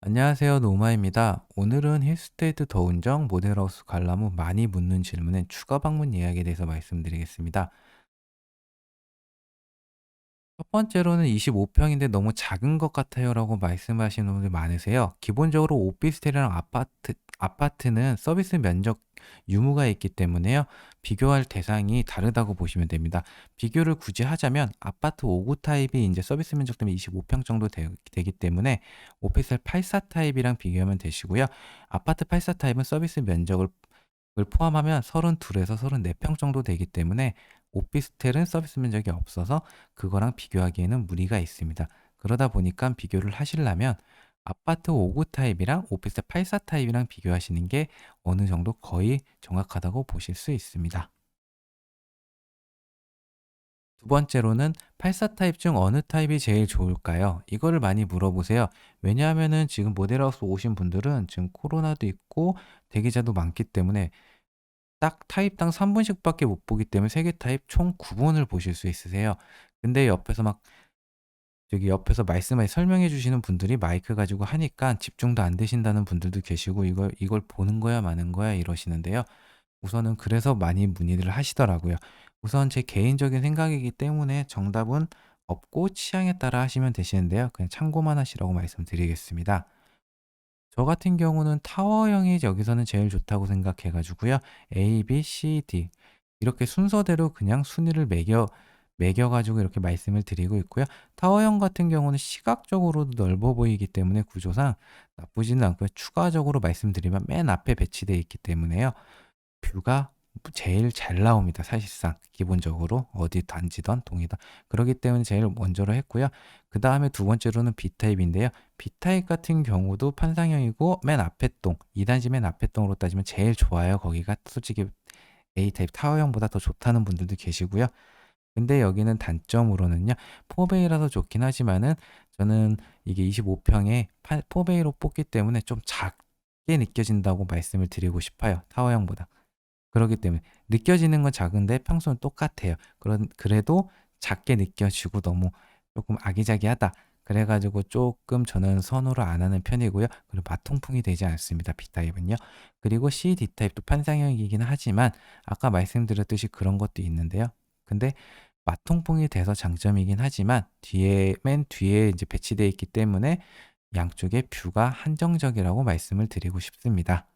안녕하세요. 노마입니다. 오늘은 힐스테이트 더운정 모델하우스 관람 후 많이 묻는 질문엔 추가 방문 예약에 대해서 말씀드리겠습니다. 첫 번째로는 25평인데 너무 작은 것 같아요라고 말씀하시는 분들 많으세요. 기본적으로 오피스텔이랑 아파트는 서비스 면적 유무가 있기 때문에요. 비교할 대상이 다르다고 보시면 됩니다. 비교를 굳이 하자면 아파트 5구 타입이 이제 서비스 면적 때문에 25평 정도 되기 때문에 오피스텔 84 타입이랑 비교하면 되시고요. 아파트 84 타입은 서비스 면적을 포함하면 32에서 34평 정도 되기 때문에 오피스텔은 서비스 면적이 없어서 그거랑 비교하기에는 무리가 있습니다. 그러다 보니까 비교를 하시려면 아파트 5구 타입이랑 오피스텔 84 타입이랑 비교하시는 게 어느 정도 거의 정확하다고 보실 수 있습니다. 두 번째로는 84 타입 중 어느 타입이 제일 좋을까요? 이거를 많이 물어보세요. 왜냐하면은 지금 모델하우스 오신 분들은 지금 코로나도 있고 대기자도 많기 때문에 딱 타입당 3 분씩밖에 못 보기 때문에 3개 타입 총 9 분을 보실 수 있으세요. 근데 옆에서 막 저기 옆에서 말씀을 설명해 주시는 분들이 마이크 가지고 하니까 집중도 안 되신다는 분들도 계시고 "이걸 보는 거야 마는 거야?" 이러시는데요. 우선은 그래서 많이 문의를 하시더라고요. 우선 제 개인적인 생각이기 때문에 정답은 없고 취향에 따라 하시면 되시는데요. 그냥 참고만 하시라고 말씀드리겠습니다. 저 같은 경우는 타워형이 여기서는 제일 좋다고 생각해 가지고요. A, B, C, D 이렇게 순서대로 그냥 순위를 매겨 가지고 이렇게 말씀을 드리고 있고요. 타워형 같은 경우는 시각적으로도 넓어 보이기 때문에 구조상 나쁘지는 않고요. 추가적으로 말씀드리면 맨 앞에 배치되어 있기 때문에요. 뷰가 제일 잘 나옵니다 사실상 기본적으로. 어디 단지든 동이든. 그러기 때문에 제일 먼저로 했고요. 그다음에 두 번째로는 B타입인데요. B타입 같은 경우도 판상형이고 맨 앞에 동, 2단지 맨 앞에 동으로 따지면 제일 좋아요. 거기가 솔직히 A타입 타워형보다 더 좋다는 분들도 계시고요. 근데 여기는 단점으로는요. 4베이라서 좋긴 하지만은 저는 이게 25평에 4베이로 뽑기 때문에 좀 작게 느껴진다고 말씀을 드리고 싶어요 타워형보다. 그러기 때문에 느껴지는 건 작은데 평소는 똑같아요. 그래도 작게 느껴지고 너무 조금 아기자기하다. 그래 가지고 조금 저는 선호를 안 하는 편이고요. 그리고 마통풍이 되지 않습니다, B타입은요. 그리고 C, D타입도 판상형이긴 하지만 아까 말씀드렸듯이 그런 것도 있는데요. 근데 마통풍이 돼서 장점이긴 하지만 맨 뒤에 이제 배치되어 있기 때문에 양쪽의 뷰가 한정적이라고 말씀을 드리고 싶습니다.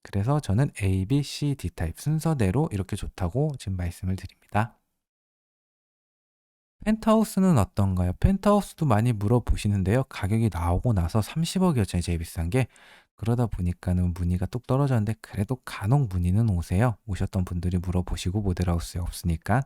그래서 저는 A, B, C, D 타입 순서대로 이렇게 좋다고 지금 말씀을 드립니다. 펜트하우스는 어떤가요? 펜트하우스도 많이 물어보시는데요. 가격이 나오고 나서 30억이었잖아요, 제일 비싼 게. 그러다 보니까는 문의가 뚝 떨어졌는데 그래도 간혹 문의는 오세요. 오셨던 분들이 물어보시고 모델하우스에 없으니까.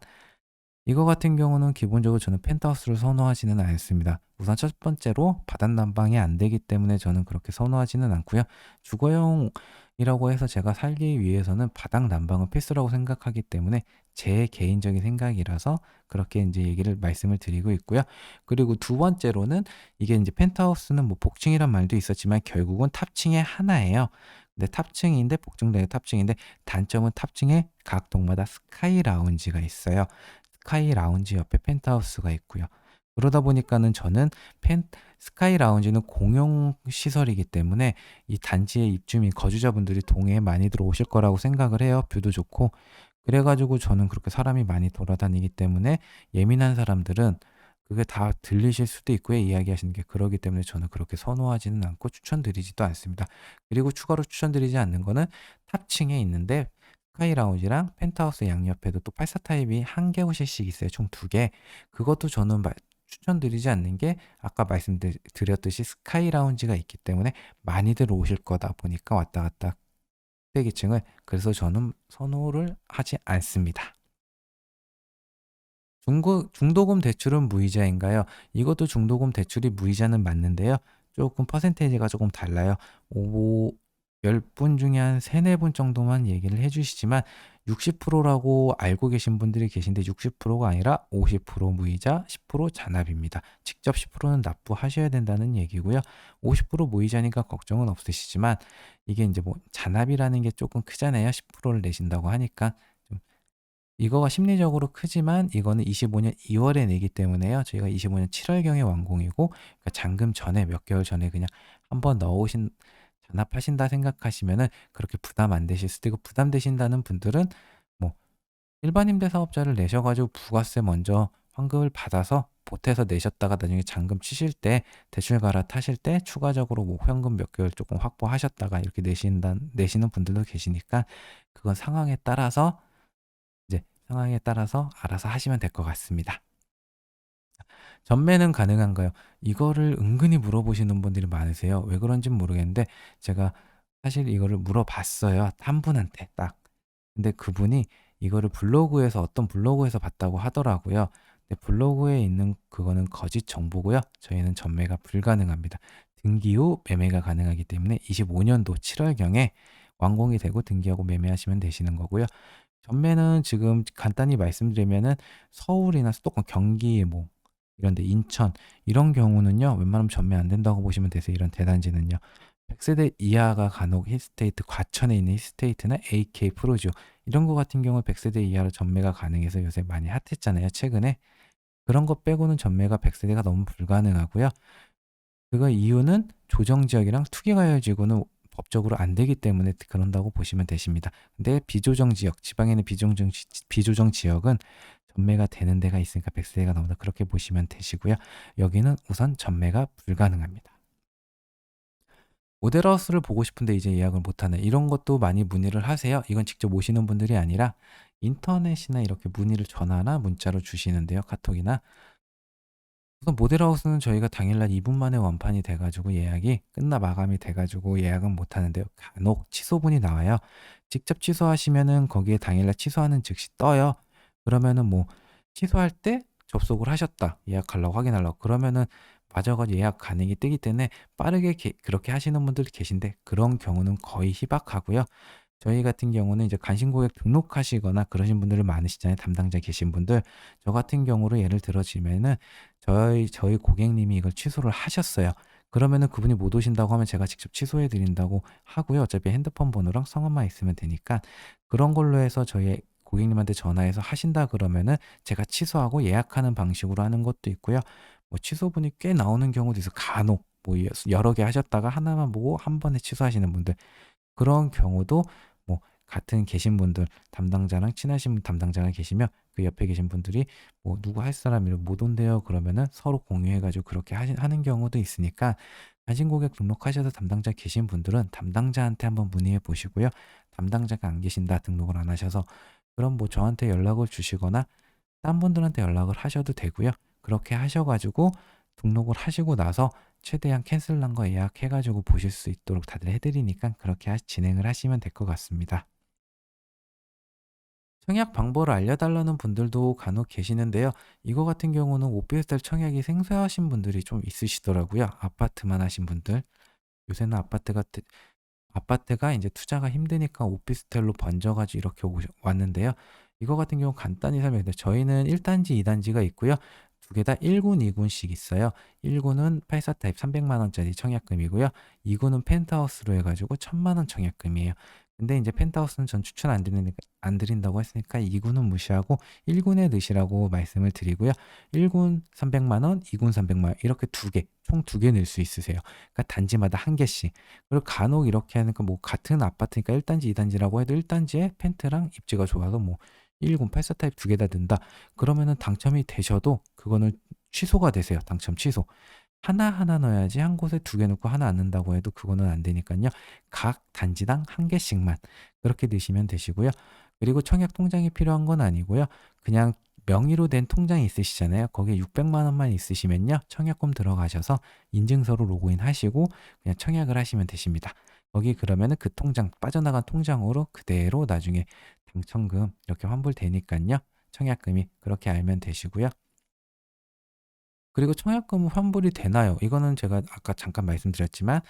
이거 같은 경우는 기본적으로 저는 펜트하우스를 선호하지는 않습니다. 우선 첫 번째로 바닥난방이 안 되기 때문에 저는 그렇게 선호하지는 않고요. 주거용이라고 해서 제가 살기 위해서는 바닥난방은 필수라고 생각하기 때문에 제 개인적인 생각이라서 그렇게 이제 얘기를 말씀을 드리고 있고요. 그리고 두 번째로는 이게 이제 펜트하우스는 뭐 복층이란 말도 있었지만 결국은 탑층의 하나예요. 근데 탑층인데 복층도 탑층인데 단점은 탑층에 각 동마다 스카이 라운지가 있어요. 스카이 라운지 옆에 펜트하우스가 있고요. 그러다 보니까는 저는 펜 스카이 라운지는 공용 시설이기 때문에 이 단지의 입주민 거주자분들이 동해에 많이들 오실 거라고 생각을 해요. 뷰도 좋고. 그래 가지고 저는 그렇게 사람이 많이 돌아다니기 때문에 예민한 사람들은 그게 다 들리실 수도 있고요, 이야기하시는 게. 그러기 때문에 저는 그렇게 선호하지는 않고 추천드리지도 않습니다. 그리고 추가로 추천드리지 않는 거는 탑층에 있는데 스카이 라운지랑 펜트하우스 양옆에도 또 84 타입이 한 개 호실씩 있어요. 총 두 개. 그것도 저는 추천드리지 않는 게 아까 말씀드렸듯이 스카이 라운지가 있기 때문에 많이들 오실 거다 보니까 왔다 갔다 대기층을 그래서 저는 선호를 하지 않습니다. 중도금 대출은 무이자인가요? 이것도 중도금 대출이 무이자는 맞는데요. 조금 퍼센테이지가 조금 달라요. 오 10분 중에 한 3-4분 정도만 얘기를 해 주시지만 60%라고 알고 계신 분들이 계신데 60%가 아니라 50% 무이자 10% 잔압입니다. 직접 10%는 납부하셔야 된다는 얘기고요. 50% 무이자니까 걱정은 없으시지만 이게 인제 뭐 잔압이라는 게 쪼끔 크잖아요. 10%를 내신다고 하니까. 이거가 심리적으로 크지만 이거는 25년 2 월에 내기 때문에요. 저희가 25년 7 월경에 완공이고, 그러니까 잔금 전에 몇 개월 전에 그냥 한번 넣으신 잔압하신다 생각하시면은 그렇게 부담 안 되실 수도 있고, 부담되신다는 분들은 뭐 일반 임대 사업자를 내셔 가지고 부가세 먼저 환급을 받아서 보태서 내셨다가 나중에 잔금 치실 때 대출 갈아타실 때 추가적으로 뭐 현금 몇 개월 조금 확보하셨다가 이렇게 내시는 분들도 계시니까, 그건 상황에 따라서 알아서 하시면 될 것 같습니다. 전매는 가능한가요? 이거를 은근히 물어보시는 분들이 많으세요. 왜 그런진 모르겠는데 제가 사실 이거를 물어봤어요, 한 분한테 딱. 근데 그분이 이거를 블로그에서 어떤 블로그에서 봤다고 하더라고요. 근데 블로그에 있는 그거는 거짓 정보고요. 저희는 전매가 불가능합니다. 등기 후 매매가 가능하기 때문에 25년도 7월경에 완공이 되고 등기하고 매매하시면 되시는 거고요. 전매는 지금 간단히 말씀드리면은 서울이나 수도권, 경기 뭐 이런 데, 인천 이런 경우는요, 웬만하면 전매 안 된다고 보시면 되세요. 이런 대단지는요. 100세대 이하가 간혹 힐스테이트, 과천에 있는 힐스테이트나 AK 프로지오 이런 거 같은 경우 100세대 이하로 전매가 가능해서 요새 많이 핫했잖아요, 최근에. 그런 거 빼고는 전매가 100세대가 너무 불가능하고요. 그거 이유는 조정 지역이랑 투기과열지구는 법적으로 안 되기 때문에 그런다고 보시면 되십니다. 근데 비조정 지역, 지방에는 비조정 지역은 전매가 되는 데가 있으니까 100세대가 넘는다, 그렇게 보시면 되시고요. 여기는 우선 전매가 불가능합니다. 모델하우스를 보고 싶은데 이제 예약을 못하네, 이런 것도 많이 문의를 하세요. 이건 직접 오시는 분들이 아니라 인터넷이나 이렇게 문의를 전화나 문자로 주시는데요, 카톡이나. 우선 모델하우스는 저희가 당일날 2분 만에 완판이 돼 가지고 예약이 마감이 돼 가지고 예약은 못 하는데요. 간혹 취소분이 나와요. 직접 취소하시면은 거기에 당일날 취소하는 즉시 떠요. 그러면은 뭐 취소할 때 접속을 하셨다, 예약하려고 확인하려고 그러면은 맞아 가지고 예약 가능이 뜨기 때문에 빠르게 그렇게 하시는 분들도 계신데, 그런 경우는 거의 희박하고요. 저희 같은 경우는 이제 간신고객 등록하시거나 그러신 분들이 많으시잖아요, 담당자 계신 분들. 저 같은 경우로 예를 들어지면은 저희 고객님이 이걸 취소를 하셨어요. 그러면은 그분이 못 오신다고 하면 제가 직접 취소해 드린다고 하고요. 어차피 핸드폰 번호랑 성함만 있으면 되니까. 그런 걸로 해서 저희 고객님한테 전화해서 하신다 그러면은 제가 취소하고 예약하는 방식으로 하는 것도 있고요. 뭐 취소분이 꽤 나오는 경우도 있어요. 간혹 뭐 여러 개 하셨다가 하나만 보고 한 번에 취소하시는 분들, 그런 경우도 뭐 같은 계신 분들, 담당자랑 친하신 담당자가 계시면 그 옆에 계신 분들이 뭐 "누구 할 사람이 못 온대요." 그러면은 서로 공유해 가지고 그렇게 하는 경우도 있으니까, 단신고객 등록하셔서 담당자 계신 분들은 담당자한테 한번 문의해 보시고요. 담당자가 안 계신다, 등록을 안 하셔서, 그럼 뭐 저한테 연락을 주시거나 딴 분들한테 연락을 하셔도 되고요. 그렇게 하셔 가지고 등록을 하시고 나서 최대한 캔슬난 거 예약해 가지고 보실 수 있도록 다들 해 드리니까 그렇게 진행을 하시면 될 것 같습니다. 청약 방법을 알려달라는 분들도 간혹 계시는데요. 이거 같은 경우는 오피스텔 청약이 생소하신 분들이 좀 있으시더라고요. 아파트만 하신 분들. 요새는 아파트가 이제 투자가 힘드니까 오피스텔로 번져 가지고 이렇게 왔는데요. 이거 같은 경우 간단히 설명드리면 저희는 1 단지, 2 단지가 있고요. 두 개 다 1 군, 2 군씩 있어요. 1 군은 84 타입 300만 원짜리 청약금이고요. 2 군은 펜트하우스로 해 가지고 1,000만 원 청약금이에요. 근데 인제 펜트하우스는 전 추천 안 드린다고 했으니까 2 군은 무시하고 1 군에 넣으시라고 말씀을 드리고요. 1군 300만 원, 2군 300만 원 이렇게 두 개, 총 두 개 넣을 수 있으세요. 그러니까 단지마다 한 개씩. 그리고 간혹 이렇게 하니까 뭐 같은 아파트니까 1 단지, 2 단지라고 해도 1 단지에 펜트랑 입지가 좋아서 뭐 1군 84 타입 두 개 다 넣는다, 그러면은 당첨이 되셔도 그거는 취소가 되세요, 당첨 취소. 하나하나 넣어야지, 한 곳에 두 개 넣고 하나 안 넣는다고 해도 그거는 안 되니깐요. 각 단지당 한 개씩만 그렇게 넣으시면 되시고요. 그리고 청약 통장이 필요한 건 아니고요. 그냥 명의로 된 통장이 있으시잖아요. 거기에 600만 원만 있으시면요, 청약금 들어가셔서 인증서로 로그인하시고 그냥 청약을 하시면 되십니다. 거기 그러면은 그 통장, 빠져나간 통장으로 그대로 나중에 당첨금 이렇게 환불되니깐요. 청약금이 그렇게 알면 되시고요. 그리고 청약금은 환불이 되나요? 이거는 제가 아까 잠깐 말씀드렸지만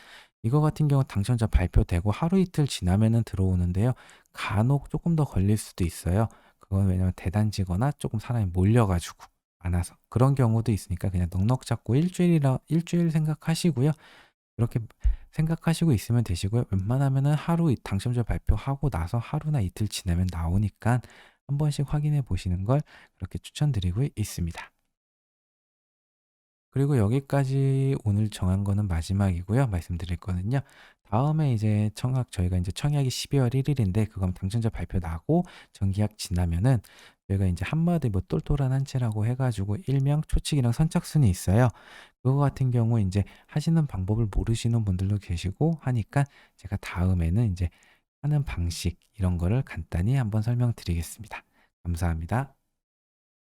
이거 같은 경우 당첨자 발표되고 하루 이틀 지나면은 들어오는데요. 간혹 조금 더 걸릴 수도 있어요. 그건 왜냐면 대단지거나 조금 사람이 몰려 가지고 많아서. 그런 경우도 있으니까 그냥 넉넉 잡고 일 주일 생각하시고요. 그렇게 생각하시고 있으면 되시고요. 웬만하면은 하루 당첨자 발표하고 나서 하루나 이틀 지나면 나오니까 한 번씩 확인해 보시는 걸 그렇게 추천드리고 있습니다. 그리고 여기까지 오늘 정한 거는 마지막이고요. 말씀드릴 거는요. 다음에 이제 저희가 이제 청약이 12월 1 일인데 그건 당첨자 발표 나고 정기약 지나면은 저희가 이제 한마디 뭐 똘똘한 한 채라고 해 가지고 일명 초칙이랑 선착순이 있어요. 그거 같은 경우 이제 하시는 방법을 모르시는 분들도 계시고 하니까 제가 다음에는 이제 하는 방식 이런 거를 간단히 한번 설명드리겠습니다. 감사합니다.